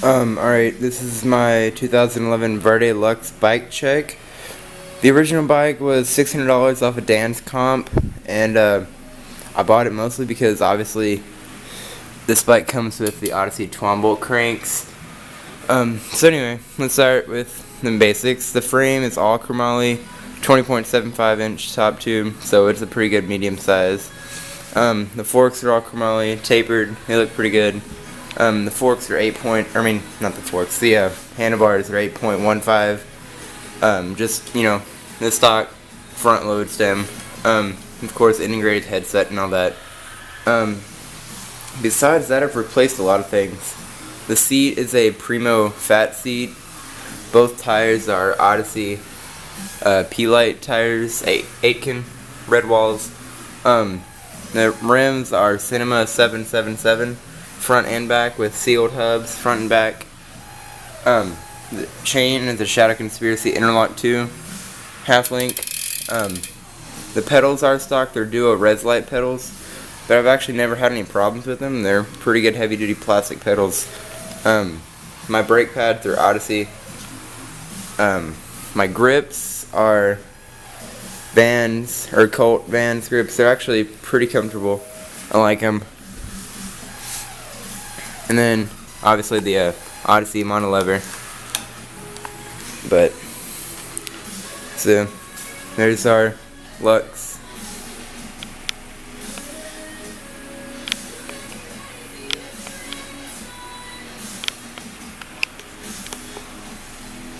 Alright, this is my 2011 Verde Luxe bike check. The original bike was $600 off a Dan's comp, and I bought it mostly because obviously this bike comes with the Odyssey Twombolt cranks. So anyway, let's start with the basics. The frame is all Chromoly, 20.75 inch top tube, so it's a pretty good medium size. The forks are all Chromoly, tapered, they look pretty good. The forks are the handlebars are 8.15. Just, the stock front load stem. Of course, integrated headset and all that. Besides that, I've replaced a lot of things. The seat is a Primo fat seat. Both tires are Odyssey P-lyte tires, Aitken Redwalls. The rims are Cinema 777, front and back with sealed hubs, front and back. The chain is a Shadow Conspiracy Interlock 2, half link. The pedals are stock, they're Duo Reslite pedals, but I've actually never had any problems with them. They're pretty good heavy duty plastic pedals. My brake pads are Odyssey. My grips are Vans, or Colt Vans grips. They're actually pretty comfortable. I like them. And then, obviously, the Odyssey monolever. But, so, there's our Luxe